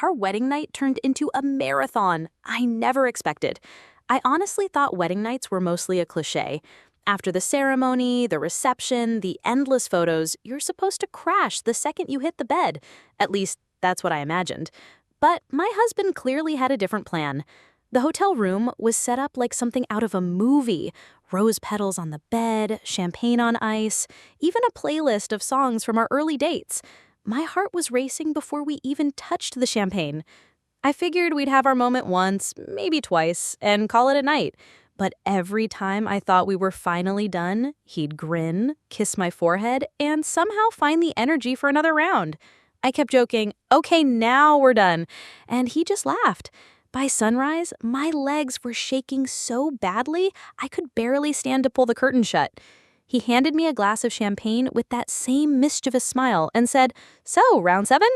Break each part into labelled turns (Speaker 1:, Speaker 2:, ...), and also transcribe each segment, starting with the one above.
Speaker 1: our wedding night turned into a marathon I never expected. I honestly thought wedding nights were mostly a cliché. After the ceremony, the reception, the endless photos, you're supposed to crash the second you hit the bed. At least, that's what I imagined. But my husband clearly had a different plan. The hotel room was set up like something out of a movie. Rose petals on the bed, champagne on ice, even a playlist of songs from our early dates. My heart was racing before we even touched the champagne. I figured we'd have our moment once, maybe twice, and call it a night. But every time I thought we were finally done, he'd grin, kiss my forehead, and somehow find the energy for another round. I kept joking, "Okay, now we're done," and he just laughed. By sunrise, my legs were shaking so badly I could barely stand to pull the curtain shut. He handed me a glass of champagne with that same mischievous smile and said, "So, round 7?"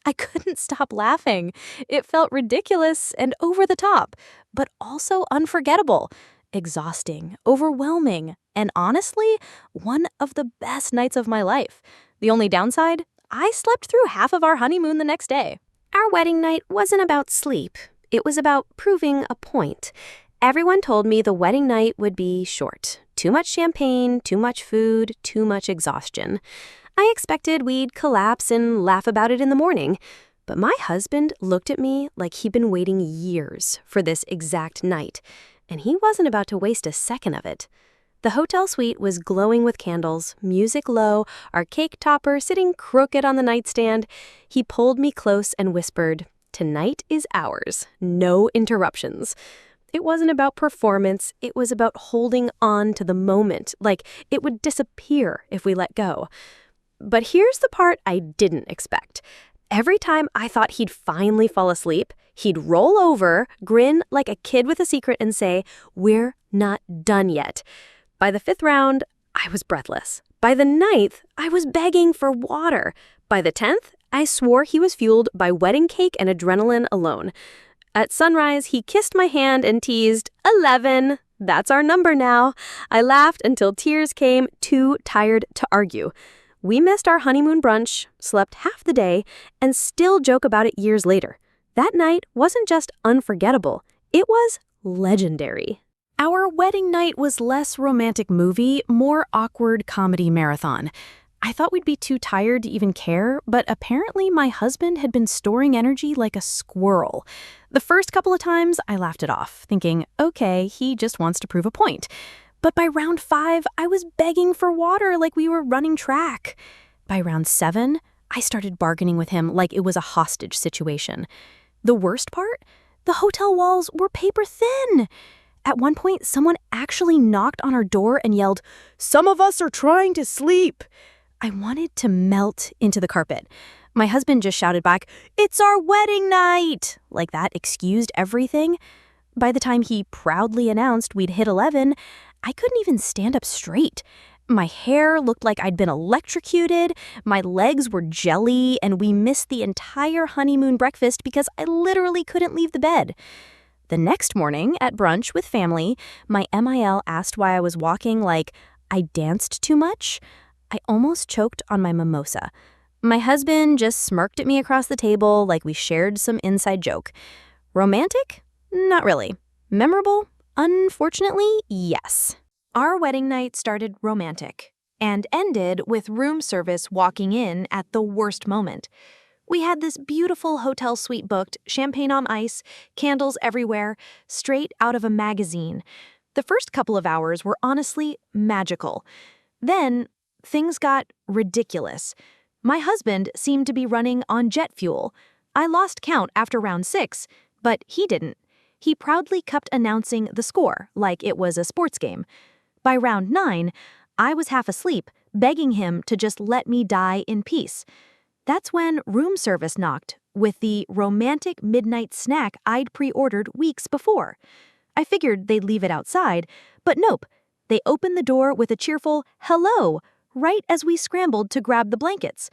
Speaker 1: I couldn't stop laughing. It felt ridiculous and over the top, but also unforgettable, exhausting, overwhelming, and honestly, one of the best nights of my life. The only downside? I slept through half of our honeymoon the next day.
Speaker 2: Our wedding night wasn't about sleep. It was about proving a point. Everyone told me the wedding night would be short. Too much champagne, too much food, too much exhaustion. I expected we'd collapse and laugh about it in the morning. But my husband looked at me like he'd been waiting years for this exact night, and he wasn't about to waste a second of it. The hotel suite was glowing with candles, music low, our cake topper sitting crooked on the nightstand. He pulled me close and whispered, "Tonight is ours. No interruptions." It wasn't about performance. It was about holding on to the moment, like it would disappear if we let go. But here's the part I didn't expect. Every time I thought he'd finally fall asleep, he'd roll over, grin like a kid with a secret, and say, "We're not done yet." By the 5th round, I was breathless. By the 9th, I was begging for water. By the 10th, I swore he was fueled by wedding cake and adrenaline alone. At sunrise, he kissed my hand and teased, "11. That's our number now." I laughed until tears came, too tired to argue. We missed our honeymoon brunch, slept half the day, and still joke about it years later. That night wasn't just unforgettable, it was legendary.
Speaker 1: Our wedding night was less romantic movie, more awkward comedy marathon. I thought we'd be too tired to even care, but apparently my husband had been storing energy like a squirrel. The first couple of times, I laughed it off, thinking, okay, he just wants to prove a point. But by round 5, I was begging for water like we were running track. By round 7, I started bargaining with him like it was a hostage situation. The worst part? The hotel walls were paper thin. At one point, someone actually knocked on our door and yelled, "Some of us are trying to sleep." I wanted to melt into the carpet. My husband just shouted back, "It's our wedding night!" Like that excused everything. By the time he proudly announced we'd hit 11, I couldn't even stand up straight. My hair looked like I'd been electrocuted, my legs were jelly, and we missed the entire honeymoon breakfast because I literally couldn't leave the bed. The next morning, at brunch with family, my MIL asked why I was walking like I danced too much. I almost choked on my mimosa. My husband just smirked at me across the table like we shared some inside joke. Romantic? Not really. Memorable? Unfortunately, yes. Our wedding night started romantic and ended with room service walking in at the worst moment. We had this beautiful hotel suite booked, champagne on ice, candles everywhere, straight out of a magazine. The first couple of hours were honestly magical. Then, things got ridiculous. My husband seemed to be running on jet fuel. I lost count after round 6, but he didn't. He proudly kept announcing the score like it was a sports game. By round 9, I was half asleep, begging him to just let me die in peace. That's when room service knocked with the romantic midnight snack I'd pre-ordered weeks before. I figured they'd leave it outside, but nope. They opened the door with a cheerful "hello" right as we scrambled to grab the blankets.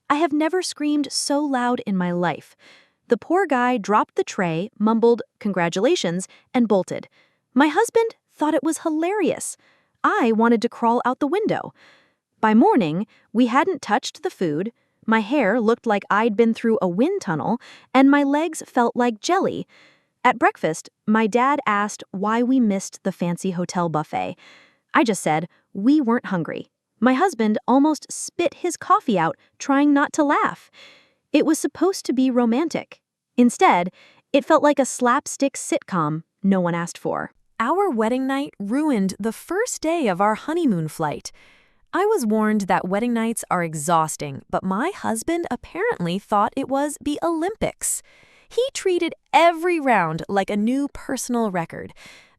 Speaker 1: I have never screamed so loud in my life. The poor guy dropped the tray, mumbled "congratulations," and bolted. My husband thought it was hilarious. I wanted to crawl out the window. By morning, we hadn't touched the food. My hair looked like I'd been through a wind tunnel, and my legs felt like jelly. At breakfast, my dad asked why we missed the fancy hotel buffet. I just said we weren't hungry. My husband almost spit his coffee out, trying not to laugh. It was supposed to be romantic. Instead, it felt like a slapstick sitcom no one asked for. Our wedding night ruined the first day of our honeymoon flight. I was warned that wedding nights are exhausting, but my husband apparently thought it was the Olympics. He treated every round like a new personal record.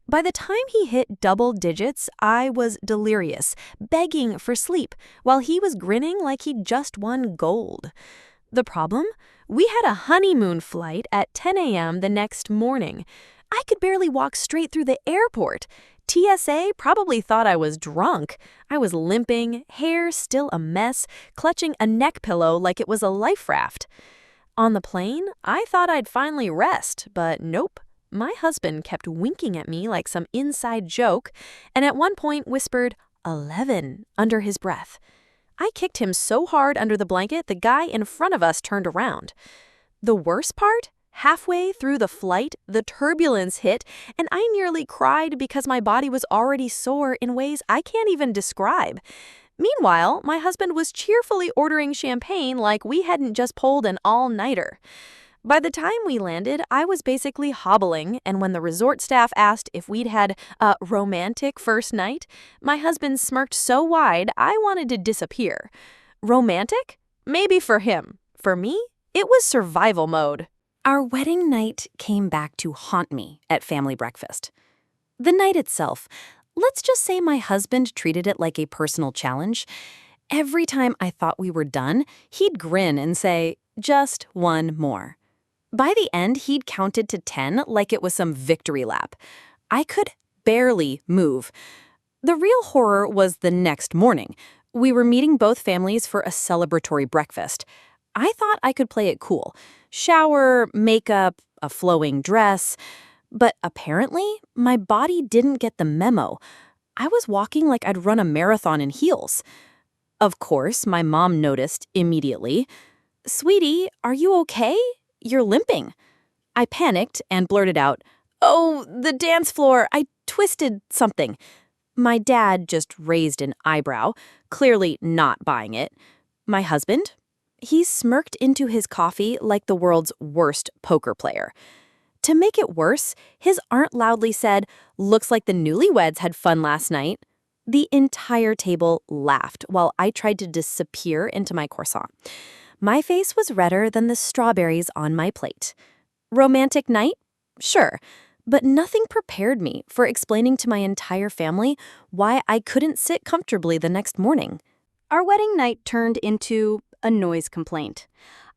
Speaker 1: By the time he hit double digits, I was delirious, begging for sleep, while he was grinning like he'd just won gold. The problem? We had a honeymoon flight at 10 a.m. the next morning. I could barely walk straight through the airport. TSA probably thought I was drunk. I was limping, hair still a mess, clutching a neck pillow like it was a life raft. On the plane, I thought I'd finally rest, but nope. My husband kept winking at me like some inside joke, and at one point whispered, 11, under his breath. I kicked him so hard under the blanket, the guy in front of us turned around. The worst part? Halfway through the flight, the turbulence hit, and I nearly cried because my body was already sore in ways I can't even describe. Meanwhile, my husband was cheerfully ordering champagne like we hadn't just pulled an all-nighter. By the time we landed, I was basically hobbling, and when the resort staff asked if we'd had a romantic first night, my husband smirked so wide I wanted to disappear. Romantic? Maybe for him. For me, it was survival mode. Our wedding night came back to haunt me at family breakfast. The night itself, let's just say my husband treated it like a personal challenge. Every time I thought we were done, he'd grin and say, "Just one more." By the end, he'd counted to 10 like it was some victory lap. I could barely move. The real horror was the next morning. We were meeting both families for a celebratory breakfast. I thought I could play it cool. Shower, makeup, a flowing dress. But apparently, my body didn't get the memo. I was walking like I'd run a marathon in heels. Of course, my mom noticed immediately. "Sweetie, are you okay? You're limping." I panicked and blurted out, "Oh, the dance floor, I twisted something." My dad just raised an eyebrow, clearly not buying it. My husband? He smirked into his coffee like the world's worst poker player. To make it worse, his aunt loudly said, "Looks like the newlyweds had fun last night." The entire table laughed while I tried to disappear into my croissant. My face was redder than the strawberries on my plate. Romantic night? Sure, but nothing prepared me for explaining to my entire family why I couldn't sit comfortably the next morning.
Speaker 2: Our wedding night turned into a noise complaint.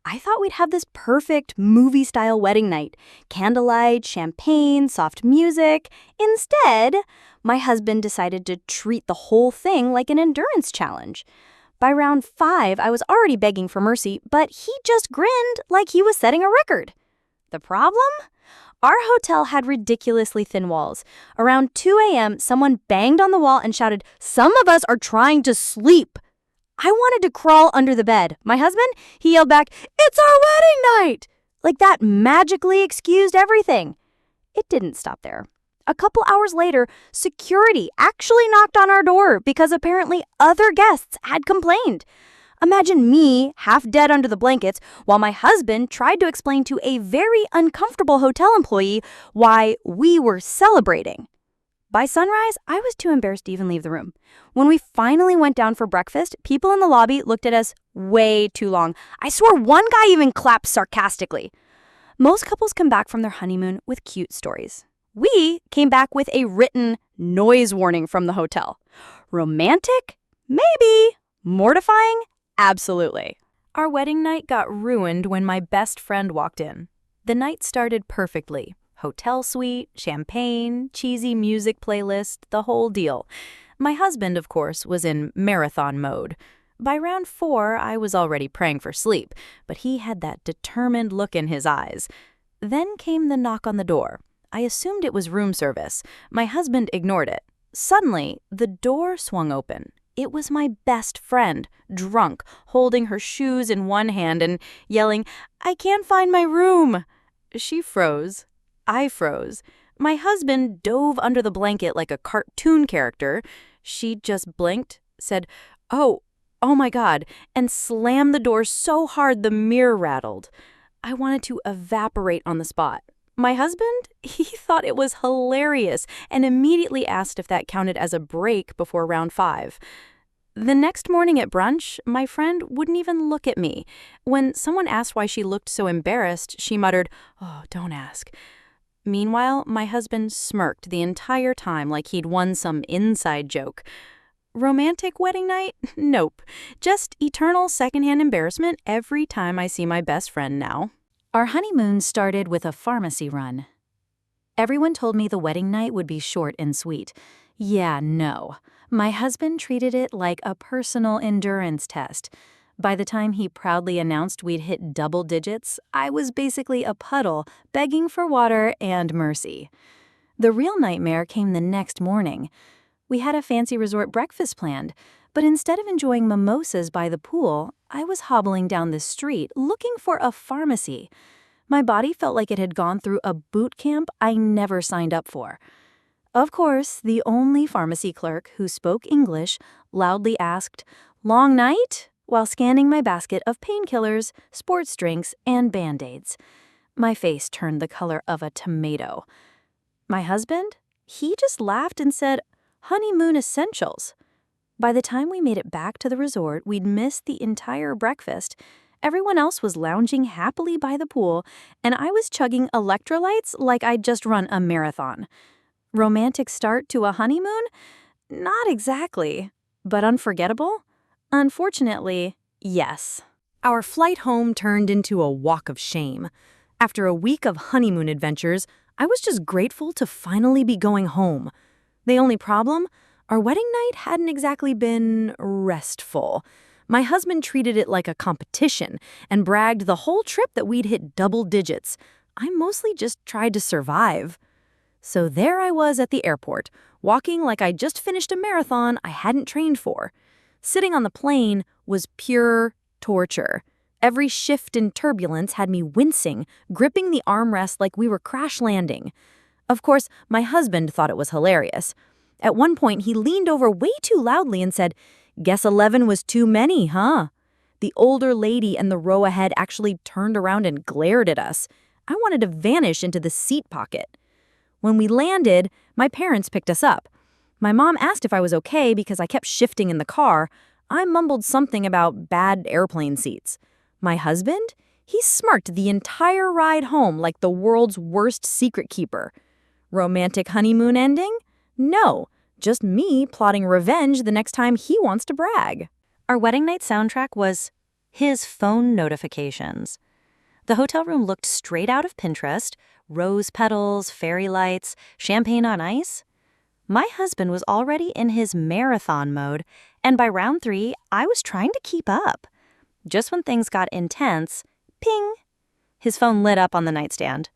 Speaker 2: I thought we'd have this perfect movie-style wedding night. Candlelight, champagne, soft music. Instead, my husband decided to treat the whole thing like an endurance challenge. By round 5, I was already begging for mercy, but he just grinned like he was setting a record. The problem? Our hotel had ridiculously thin walls. Around 2 a.m., someone banged on the wall and shouted, "Some of us are trying to sleep." I wanted to crawl under the bed. My husband, he yelled back, "It's our wedding night!" Like that magically excused everything. It didn't stop there. A couple hours later, security actually knocked on our door because apparently other guests had complained. Imagine me, half dead under the blankets, while my husband tried to explain to a very uncomfortable hotel employee why we were celebrating. By sunrise, I was too embarrassed to even leave the room. When we finally went down for breakfast, people in the lobby looked at us way too long. I swear one guy even clapped sarcastically. Most couples come back from their honeymoon with cute stories. We came back with a written noise warning from the hotel. Romantic? Maybe. Mortifying? Absolutely. Our wedding night got ruined when my best friend walked in. The night started perfectly. Hotel suite, champagne, cheesy music playlist, the whole deal. My husband, of course, was in marathon mode. By round 4, I was already praying for sleep, but he had that determined look in his eyes. Then came the knock on the door. I assumed it was room service. My husband ignored it. Suddenly, the door swung open.
Speaker 1: It was my best friend, drunk, holding her shoes in one hand and yelling, "I can't find my room." She froze. I froze. My husband dove under the blanket like a cartoon character. She just blinked, said, oh my God, and slammed the door so hard the mirror rattled. I wanted to evaporate on the spot. My husband, he thought it was hilarious and immediately asked if that counted as a break before round 5. The next morning at brunch, my friend wouldn't even look at me. When someone asked why she looked so embarrassed, she muttered, "Oh, don't ask." Meanwhile, my husband smirked the entire time like he'd won some inside joke. Romantic wedding night? Nope. Just eternal secondhand embarrassment every time I see my best friend now. Our honeymoon started with a pharmacy run. Everyone told me the wedding night would be short and sweet. Yeah, no. My husband treated it like a personal endurance test. By the time he proudly announced we'd hit double digits, I was basically a puddle, begging for water and mercy. The real nightmare came the next morning. We had a fancy resort breakfast planned, but instead of enjoying mimosas by the pool, I was hobbling down the street looking for a pharmacy. My body felt like it had gone through a boot camp I never signed up for. Of course, the only pharmacy clerk who spoke English loudly asked, "Long night?" while scanning my basket of painkillers, sports drinks, and Band-Aids. My face turned the color of a tomato. My husband? He just laughed and said, "Honeymoon essentials." By the time we made it back to the resort, we'd missed the entire breakfast. Everyone else was lounging happily by the pool, and I was chugging electrolytes like I'd just run a marathon. Romantic start to a honeymoon? Not exactly. But unforgettable? Unfortunately, yes. Our flight home turned into a walk of shame. After a week of honeymoon adventures, I was just grateful to finally be going home. The only problem? Our wedding night hadn't exactly been restful. My husband treated it like a competition and bragged the whole trip that we'd hit double digits. I mostly just tried to survive. So there I was at the airport, walking like I just finished a marathon I hadn't trained for. Sitting on the plane was pure torture. Every shift in turbulence had me wincing, gripping the armrest like we were crash landing. Of course, my husband thought it was hilarious. At one point, he leaned over way too loudly and said, "Guess 11 was too many, huh?" The older lady in the row ahead actually turned around and glared at us. I wanted to vanish into the seat pocket. When we landed, my parents picked us up. My mom asked if I was okay because I kept shifting in the car. I mumbled something about bad airplane seats. My husband? He smirked the entire ride home like the world's worst secret keeper. Romantic honeymoon ending? No, just me plotting revenge the next time he wants to brag. Our wedding night soundtrack was his phone notifications. The hotel room looked straight out of Pinterest, rose petals, fairy lights, champagne on ice. My husband was already in his marathon mode, and by round 3, I was trying to keep up. Just when things got intense, ping! His phone lit up on the nightstand.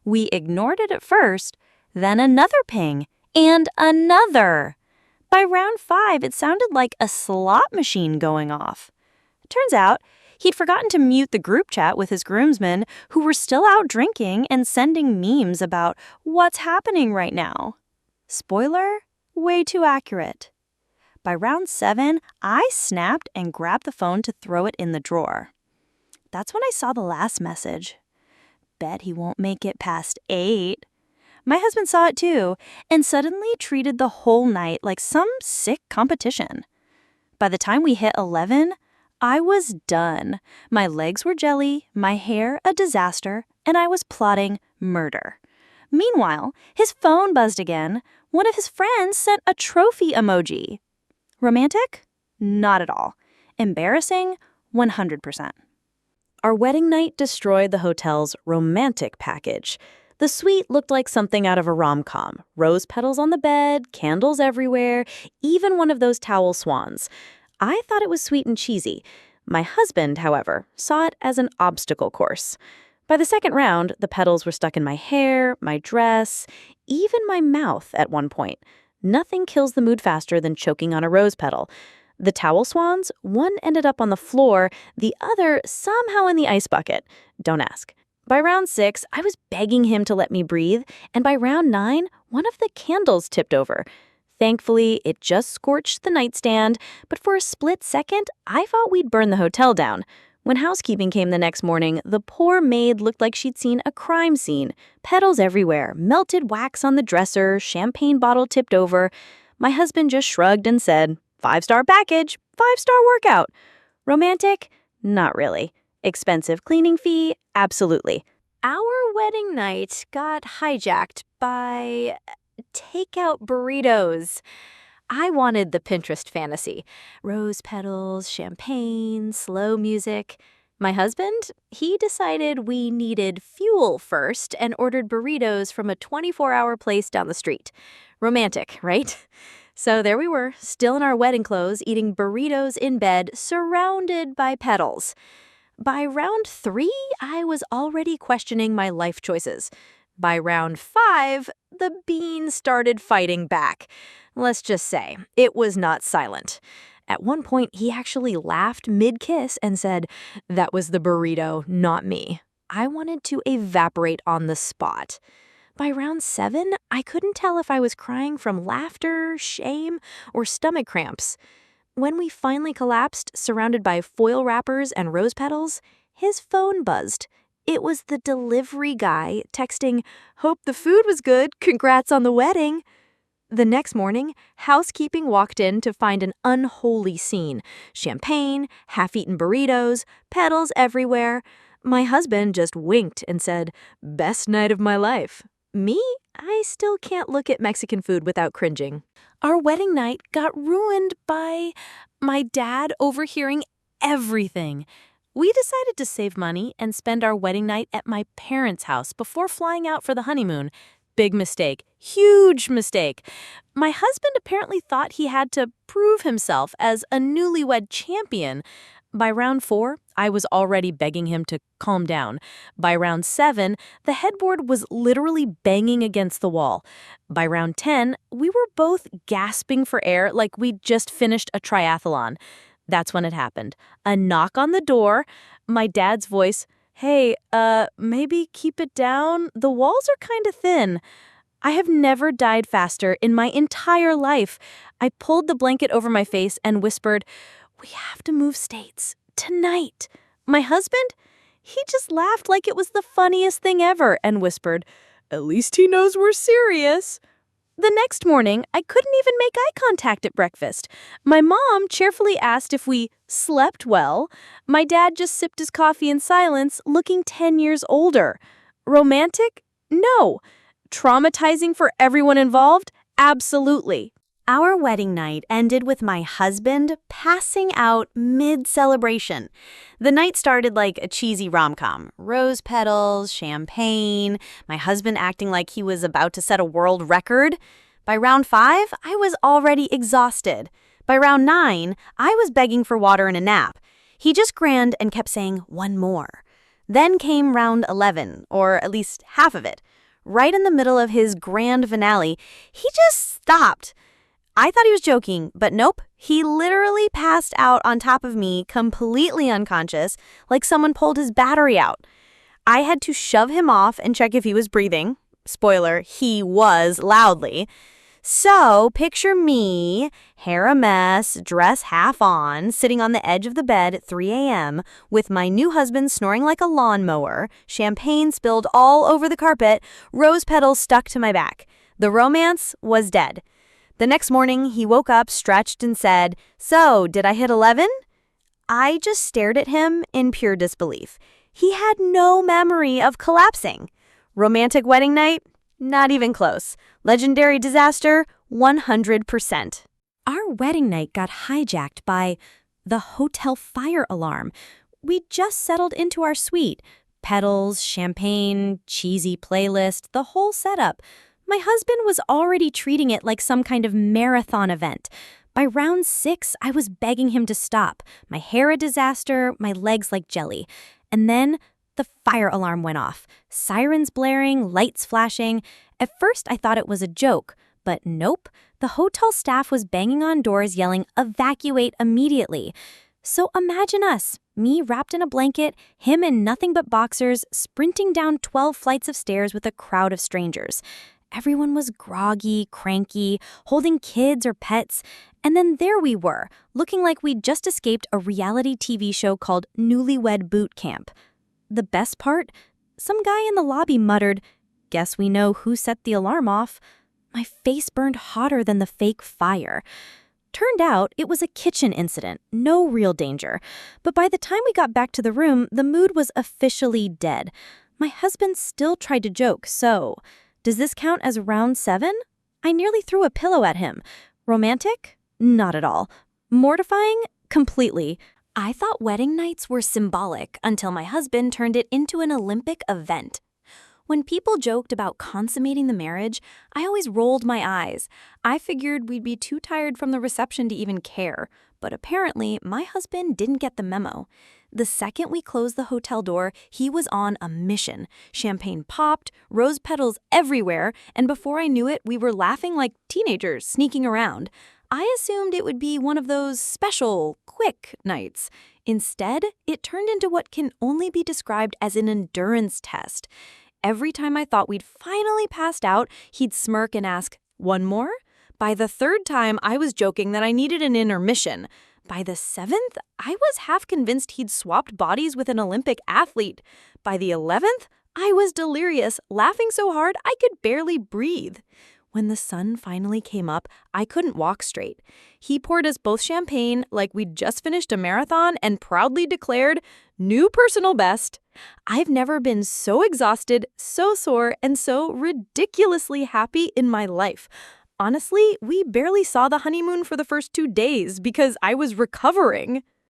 Speaker 1: We ignored it at first, then another ping, and another. By round 5, it sounded like a slot machine going off. Turns out, he'd forgotten to mute the group chat with his groomsmen, who were still out drinking and sending memes about what's happening right now. Spoiler? Way too accurate. By round 7, I snapped and grabbed the phone to throw it in the drawer. That's when I saw the last message. Bet he won't make it past 8. My husband saw it too, and suddenly treated the whole night like some sick competition. By the time we hit 11, I was done. My legs were jelly, my hair a disaster, and I was plotting murder. Meanwhile, his phone buzzed again. One of his friends sent a trophy emoji. Romantic? Not at all. Embarrassing? 100%. Our wedding night destroyed the hotel's romantic package. The suite looked like something out of a rom-com. Rose petals on the bed, candles everywhere, even one of those towel swans. I thought it was sweet and cheesy. My husband, however, saw it as an obstacle course. By the second round, the petals were stuck in my hair, my dress, even my mouth at one point. Nothing kills the mood faster than choking on a rose petal. The towel swans, one ended up on the floor, the other somehow in the ice bucket. Don't ask. By round 6, I was begging him to let me breathe, and by round 9, one of the candles tipped over. Thankfully, it just scorched the nightstand, but for a split second, I thought we'd burn the hotel down. When housekeeping came the next morning, the poor maid looked like she'd seen a crime scene. Petals everywhere, melted wax on the dresser, champagne bottle tipped over. My husband just shrugged and said, 5-star package, 5-star workout. Romantic? Not really. Expensive cleaning fee? Absolutely.
Speaker 2: Our wedding night got hijacked by takeout burritos. I wanted the Pinterest fantasy. Rose petals, champagne, slow music. My husband, he decided we needed fuel first and ordered burritos from a 24-hour place down the street. Romantic, right? So there we were, still in our wedding clothes, eating burritos in bed, surrounded by petals. By round 3, I was already questioning my life choices. By round 5, the bean started fighting back. Let's just say, it was not silent. At one point, he actually laughed mid-kiss and said, "That was the burrito, not me." I wanted to evaporate on the spot. By round 7, I couldn't tell if I was crying from laughter, shame, or stomach cramps. When we finally collapsed, surrounded by foil wrappers and rose petals, his phone buzzed. It was the delivery guy texting, "Hope the food was good, congrats on the wedding." The next morning, housekeeping walked in to find an unholy scene. Champagne, half-eaten burritos, petals everywhere. My husband just winked and said, "Best night of my life." Me? I still can't look at Mexican food without cringing. Our wedding night got ruined by my dad overhearing everything. We decided to save money and spend our wedding night at my parents' house before flying out for the honeymoon. Big mistake. Huge mistake. My husband apparently thought he had to prove himself as a newlywed champion. By round 4, I was already begging him to calm down. By round 7, the headboard was literally banging against the wall. By round 10, we were both gasping for air like we'd just finished a triathlon. That's when it happened. A knock on the door, my dad's voice, "Hey, maybe keep it down? The walls are kind of thin." I have never died faster in my entire life. I pulled the blanket over my face and whispered, "We have to move states. Tonight." My husband? He just laughed like it was the funniest thing ever and whispered, "At least he knows we're serious." The next morning, I couldn't even make eye contact at breakfast. My mom cheerfully asked if we slept well. My dad just sipped his coffee in silence, looking 10 years older. Romantic? No. Traumatizing for everyone involved? Absolutely. Our wedding night ended with my husband passing out mid-celebration. The night started like a cheesy rom-com. Rose petals, champagne, my husband acting like he was about to set a world record. By round 5, I was already exhausted. By round 9, I was begging for water and a nap. He just grinned and kept saying, "One more." Then came round 11, or at least half of it. Right in the middle of his grand finale, he just stopped. I thought he was joking, but nope. He literally passed out on top of me, completely unconscious, like someone pulled his battery out. I had to shove him off and check if he was breathing. Spoiler, he was loudly. So picture me, hair a mess, dress half on, sitting on the edge of the bed at 3 a.m. with my new husband snoring like a lawnmower, champagne spilled all over the carpet, rose petals stuck to my back. The romance was dead. The next morning, he woke up, stretched, and said, "So, did I hit 11?" I just stared at him in pure disbelief. He had no memory of collapsing. Romantic wedding night? Not even close. Legendary disaster? 100%. Our wedding night got hijacked by the hotel fire alarm. We just settled into our suite. Petals, champagne, cheesy playlist, the whole setup. My husband was already treating it like some kind of marathon event. By round 6, I was begging him to stop. My hair a disaster, my legs like jelly. And then the fire alarm went off. Sirens blaring, lights flashing. At first, I thought it was a joke. But nope, the The hotel staff was banging on doors yelling, "Evacuate immediately." So imagine us, me wrapped in a blanket, him in nothing but boxers, sprinting down 12 flights of stairs with a crowd of strangers. Everyone was groggy, cranky, holding kids or pets, and then there we were, looking like we'd just escaped a reality TV show called Newlywed Boot Camp. The best part? Some guy in the lobby muttered, "Guess we know who set the alarm off." My face burned hotter than the fake fire. Turned out it was a kitchen incident, no real danger. But by the time we got back to the room, the mood was officially dead. My husband still tried to joke, so does this count as round 7? I nearly threw a pillow at him. Romantic? Not at all. Mortifying? Completely. I thought wedding nights were symbolic until my husband turned it into an Olympic event. When people joked about consummating the marriage, I always rolled my eyes. I figured we'd be too tired from the reception to even care. But apparently, my husband didn't get the memo. The second we closed the hotel door, he was on a mission. Champagne popped, rose petals everywhere, and before I knew it, we were laughing like teenagers sneaking around. I assumed it would be one of those special, quick nights. Instead, it turned into what can only be described as an endurance test. Every time I thought we'd finally passed out, he'd smirk and ask, "One more?" By the third time, I was joking that I needed an intermission. By the 7th, I was half convinced he'd swapped bodies with an Olympic athlete. By the 11th, I was delirious, laughing so hard I could barely breathe. When the sun finally came up, I couldn't walk straight. He poured us both champagne like we'd just finished a marathon and proudly declared, "New personal best." I've never been so exhausted, so sore, and so ridiculously happy in my life. Honestly, we barely saw the honeymoon for the first 2 days because I was recovering.